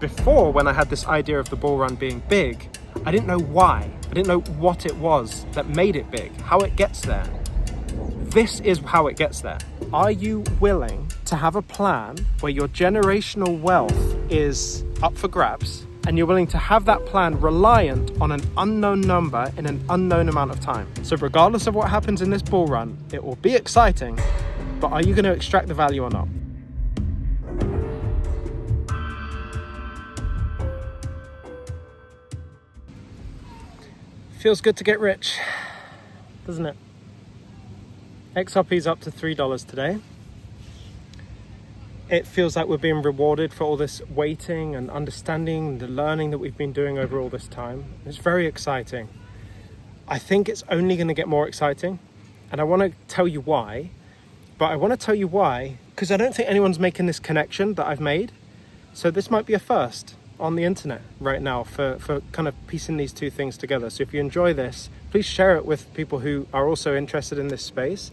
Before, when I had this idea of the bull run being big, I didn't know why. I didn't know what it was that made it big, how it gets there. This is how it gets there. Are you willing to have a plan where your generational wealth is up for grabs, and you're willing to have that plan reliant on an unknown number in an unknown amount of time? So regardless of what happens in this bull run, it will be exciting, but are you going to extract the value or not? Feels good to get rich, doesn't it? XRP's up to $3 today. It feels like we're being rewarded for all this waiting and understanding, the learning that we've been doing over all this time. It's very exciting. I think it's only going to get more exciting, and I want to tell you why. But I want to tell you why because I don't think anyone's making this connection that I've made. So this might be a first on the internet right now for kind of piecing these two things together. So if you enjoy this, please share it with people who are also interested in this space.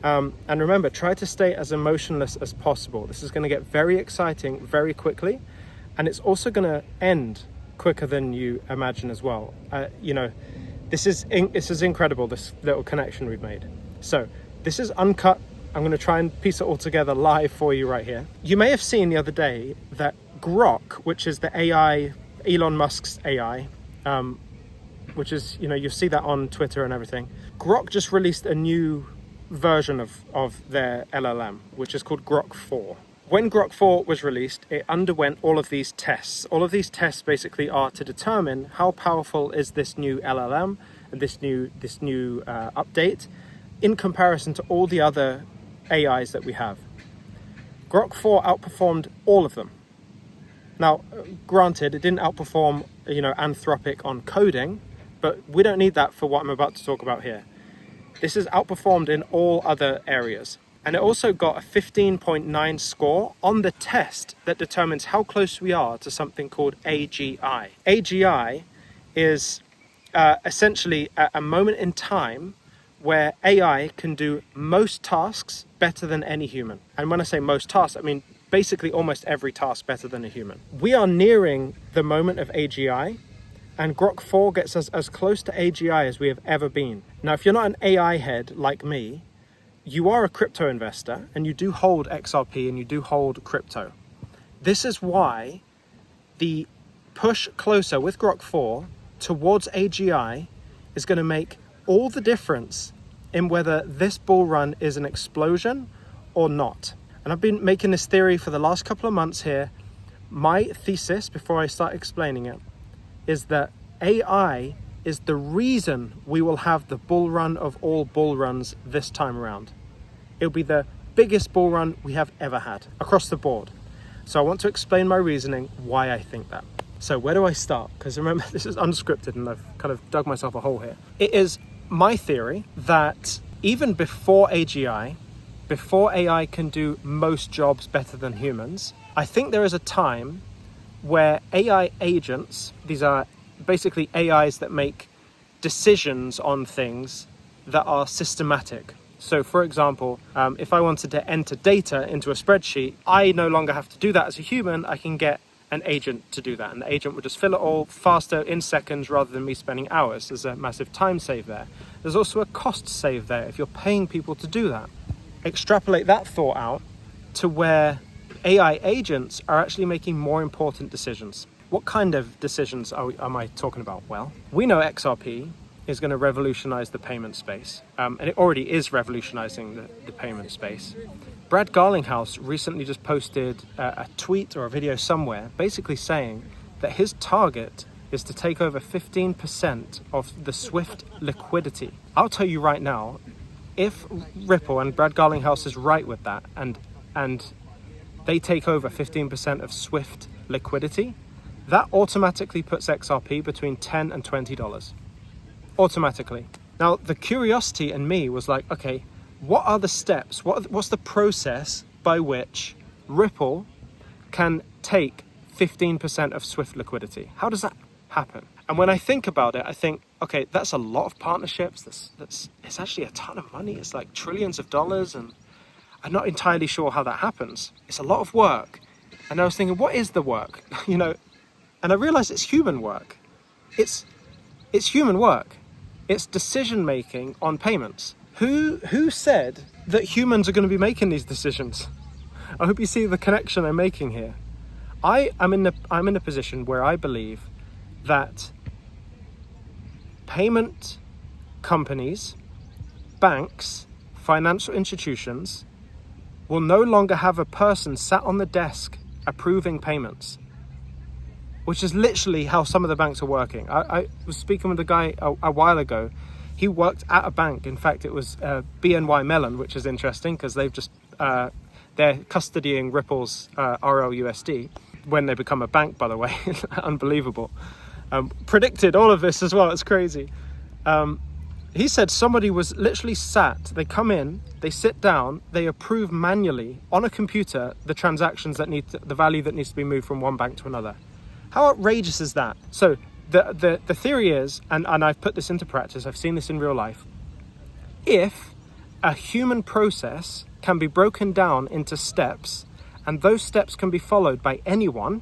And remember, try to stay as emotionless as possible. This is going to get very exciting very quickly, and it's also going to end quicker than you imagine as well. This is incredible, this little connection we've made. So this is uncut. I'm going to try and piece it all together live for you right here. You may have seen the other day that Grok, which is the AI, Elon Musk's AI, which is, you see that on Twitter and everything. Grok just released a new version of their LLM, which is called Grok 4. When Grok 4 was released, it underwent all of these tests. All of these tests basically are to determine how powerful is this new LLM and this new update in comparison to all the other AIs that we have. Grok 4 outperformed all of them. Now, granted, it didn't outperform, Anthropic on coding, but we don't need that for what I'm about to talk about here. This is outperformed in all other areas. And it also got a 15.9 score on the test that determines how close we are to something called AGI. AGI is essentially a moment in time where AI can do most tasks better than any human. And when I say most tasks, I mean basically almost every task better than a human. We are nearing the moment of AGI, and Grok 4 gets us as close to AGI as we have ever been. Now, if you're not an AI head like me, you are a crypto investor and you do hold XRP and you do hold crypto. This is why the push closer with Grok 4 towards AGI is going to make all the difference in whether this bull run is an explosion or not. And I've been making this theory for the last couple of months here. My thesis, before I start explaining it, is that AI is the reason we will have the bull run of all bull runs this time around. It'll be the biggest bull run we have ever had across the board. So I want to explain my reasoning why I think that. So where do I start? Because remember, this is unscripted and I've kind of dug myself a hole here. It is my theory that even before AGI, before AI can do most jobs better than humans, I think there is a time where AI agents, these are basically AIs that make decisions on things that are systematic. So for example, if I wanted to enter data into a spreadsheet, I no longer have to do that as a human. I can get an agent to do that, and the agent would just fill it all faster in seconds rather than me spending hours. There's a massive time save there. There's also a cost save there if you're paying people to do that. Extrapolate that thought out to where AI agents are actually making more important decisions. What kind of decisions am I talking about? Well, we know XRP is going to revolutionize the payment space, and it already is revolutionizing the payment space. Brad Garlinghouse recently just posted a tweet or a video somewhere basically saying that his target is to take over 15% of the SWIFT liquidity. I'll tell you right now, if Ripple and Brad Garlinghouse is right with that and they take over 15% of SWIFT liquidity, that automatically puts XRP between $10 and $20. Automatically. Now, the curiosity in me was like, okay, what are the steps? What's the process by which Ripple can take 15% of SWIFT liquidity? How does that happen? And when I think about it, I think, okay, that's a lot of partnerships. It's actually a ton of money. It's like trillions of dollars, and I'm not entirely sure how that happens. It's a lot of work. And I was thinking, what is the work? And I realized it's human work. It's human work. It's decision making on payments. Who said that humans are going to be making these decisions? I hope you see the connection I'm making here. I'm in a position where I believe that payment companies, banks, financial institutions will no longer have a person sat on the desk approving payments, which is literally how some of the banks are working. I was speaking with a guy a while ago. He worked at a bank. In fact, it was BNY Mellon, which is interesting because they've just they're custodying Ripple's RLUSD when they become a bank, by the way. Unbelievable. Predicted all of this as well. It's crazy. He said somebody was literally sat, they come in, they sit down, they approve manually on a computer the transactions the value that needs to be moved from one bank to another. How outrageous is that? So the theory is, and I've put this into practice, I've seen this in real life, if a human process can be broken down into steps, and those steps can be followed by anyone,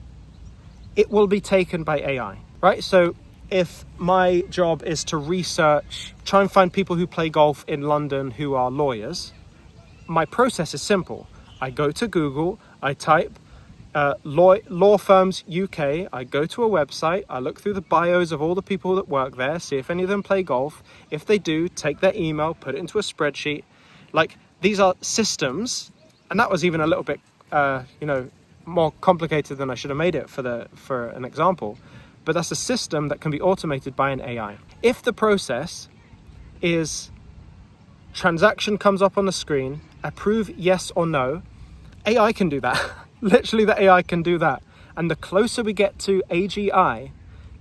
it will be taken by AI, right? So if my job is to research, try and find people who play golf in London who are lawyers, my process is simple. I go to Google, I type law firms UK, I go to a website, I look through the bios of all the people that work there, see if any of them play golf. If they do, take their email, put it into a spreadsheet. Like, these are systems, and that was even a little bit, more complicated than I should have made it for an example. But that's a system that can be automated by an AI. If the process is transaction comes up on the screen, approve yes or no, AI can do that. Literally, the AI can do that. And the closer we get to AGI,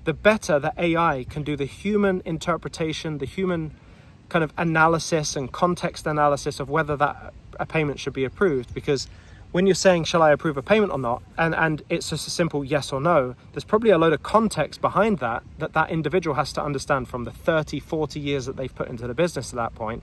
the better the AI can do the human interpretation, the human kind of analysis and context analysis of whether a payment should be approved. Because when you're saying, shall I approve a payment or not? And it's just a simple yes or no, there's probably a load of context behind that individual has to understand from the 30, 40 years that they've put into the business at that point.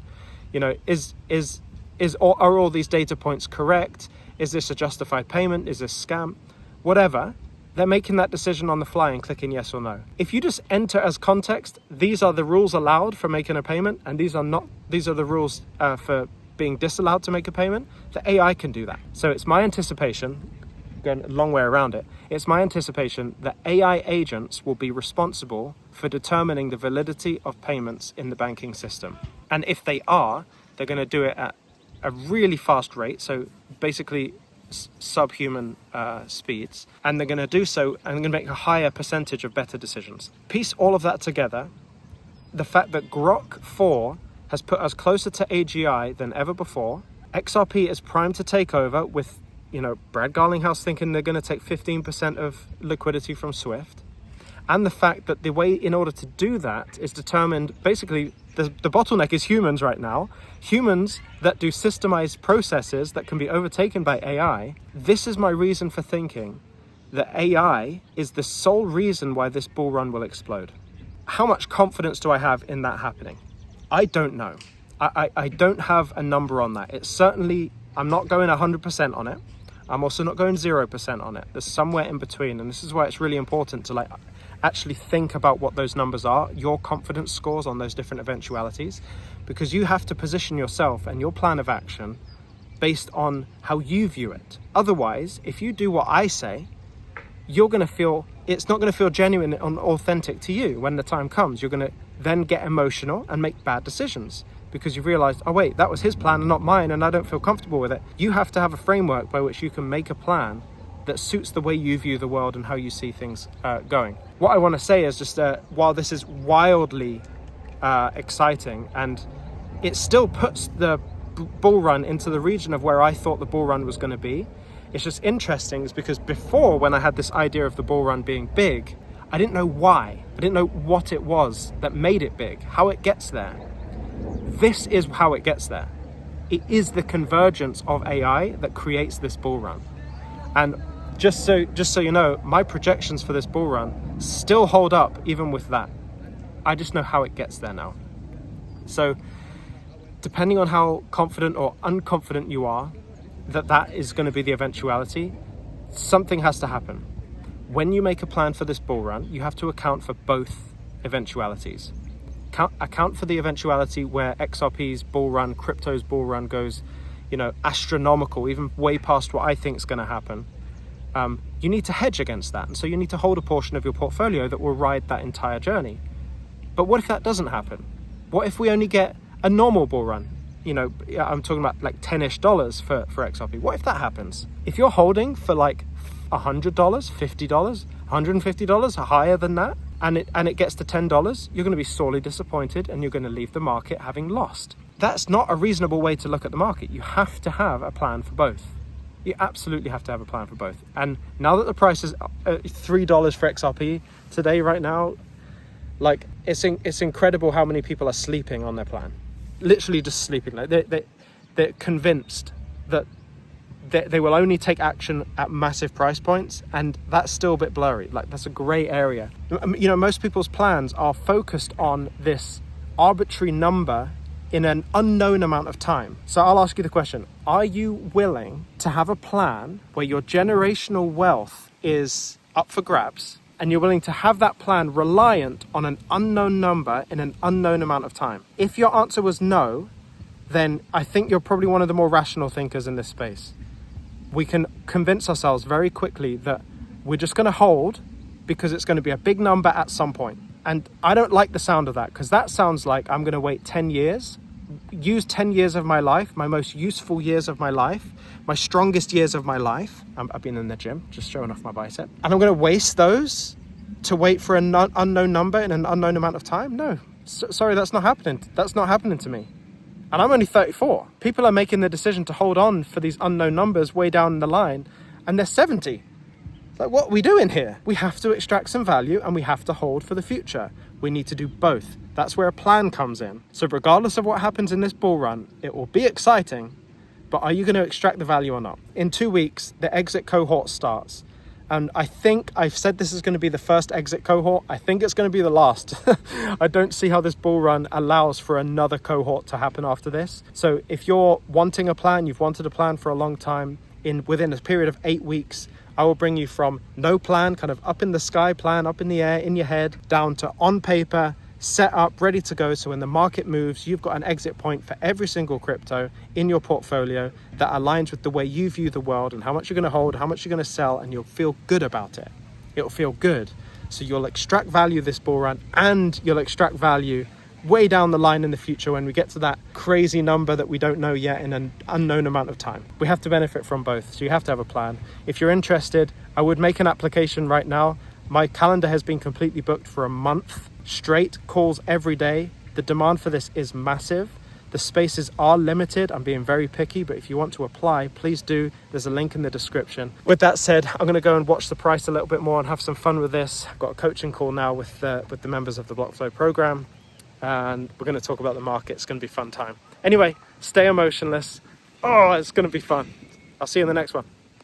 Are all these data points correct? Is this a justified payment? Is this scam? Whatever. They're making that decision on the fly and clicking yes or no. If you just enter as context, these are the rules allowed for making a payment, and these are the rules for being disallowed to make a payment, the AI can do that. So it's my anticipation, going a long way around it, it's my anticipation that AI agents will be responsible for determining the validity of payments in the banking system. And if they are, they're going to do it at a really fast rate, so basically subhuman speeds, and they're going to do so and going to make a higher percentage of better decisions. Piece all of that together, the fact that Grok 4 has put us closer to AGI than ever before. XRP is primed to take over with, Brad Garlinghouse thinking they're going to take 15% of liquidity from Swift. And the fact that the way in order to do that is determined, basically, the bottleneck is humans right now. Humans that do systemized processes that can be overtaken by AI. This is my reason for thinking that AI is the sole reason why this bull run will explode. How much confidence do I have in that happening? I don't know. I don't have a number on that. It's certainly, I'm not going 100% on it. I'm also not going 0% on it. There's somewhere in between. And this is why it's really important to actually think about what those numbers are, your confidence scores on those different eventualities, because you have to position yourself and your plan of action based on how you view it. Otherwise, if you do what I say, you're going to feel, it's not going to feel genuine and authentic to you when the time comes. You're going to then get emotional and make bad decisions because you've realized, oh wait, that was his plan and not mine, and I don't feel comfortable with it. You have to have a framework by which you can make a plan that suits the way you view the world and how you see things going. What I want to say is just while this is wildly exciting, and it still puts the bull run into the region of where I thought the bull run was going to be, it's just interesting is because before, when I had this idea of the bull run being big, I didn't know why. I didn't know what it was that made it big, how it gets there. This is how it gets there. It is the convergence of AI that creates this bull run. And just so you know, my projections for this bull run still hold up even with that. I just know how it gets there now. So depending on how confident or unconfident you are that is going to be the eventuality, something has to happen. When you make a plan for this bull run, you have to account for both eventualities. Account for the eventuality where XRP's bull run, crypto's bull run goes, astronomical, even way past what I think is going to happen. You need to hedge against that. And so you need to hold a portion of your portfolio that will ride that entire journey. But what if that doesn't happen? What if we only get a normal bull run? I'm talking about like $10-ish for XRP. What if that happens? If you're holding for like $100, $50, $150 higher than that, and it gets to $10, you're going to be sorely disappointed and you're going to leave the market having lost. That's not a reasonable way to look at the market. You have to have a plan for both. You absolutely have to have a plan for both. And now that the price is $3 for XRP today, right now, like it's incredible how many people are sleeping on their plan. Literally just sleeping. Like they're convinced that they will only take action at massive price points, and that's still a bit blurry. Like that's a gray area. Most people's plans are focused on this arbitrary number in an unknown amount of time. So I'll ask you the question, are you willing to have a plan where your generational wealth is up for grabs, and you're willing to have that plan reliant on an unknown number in an unknown amount of time? If your answer was no, then I think you're probably one of the more rational thinkers in this space. We can convince ourselves very quickly that we're just going to hold because it's going to be a big number at some point. And I don't like the sound of that, because that sounds like I'm going to wait 10 years, use 10 years of my life, my most useful years of my life, my strongest years of my life. I've been in the gym, just showing off my bicep. And I'm going to waste those to wait for an unknown number in an unknown amount of time? No, sorry, that's not happening. That's not happening to me. And I'm only 34. People are making the decision to hold on for these unknown numbers way down the line, and they're 70. Like, what are we doing here? We have to extract some value and we have to hold for the future. We need to do both. That's where a plan comes in. So regardless of what happens in this bull run, it will be exciting, but are you going to extract the value or not? In 2 weeks, the exit cohort starts. And I think I've said this is going to be the first exit cohort. I think it's going to be the last. I don't see how this bull run allows for another cohort to happen after this. So if you're wanting a plan, you've wanted a plan for a long time, within a period of 8 weeks, I will bring you from no plan, kind of up in the sky plan, up in the air, in your head, down to on paper, set up, ready to go. So when the market moves, you've got an exit point for every single crypto in your portfolio that aligns with the way you view the world and how much you're going to hold, how much you're going to sell, and you'll feel good about it. It'll feel good. So you'll extract value this bull run, and you'll extract value way down the line in the future when we get to that crazy number that we don't know yet in an unknown amount of time. We have to benefit from both, so you have to have a plan. If you're interested, I would make an application right now. My calendar has been completely booked for a month straight, calls every day. The demand for this is massive. The spaces are limited. I'm being very picky, but if you want to apply, please do. There's a link in the description. With that said, I'm going to go and watch the price a little bit more and have some fun with this. I've got a coaching call now with the members of the BlockFlow program, and we're going to talk about the market. It's going to be a fun time. Anyway, stay emotionless. Oh, it's going to be fun. I'll see you in the next one.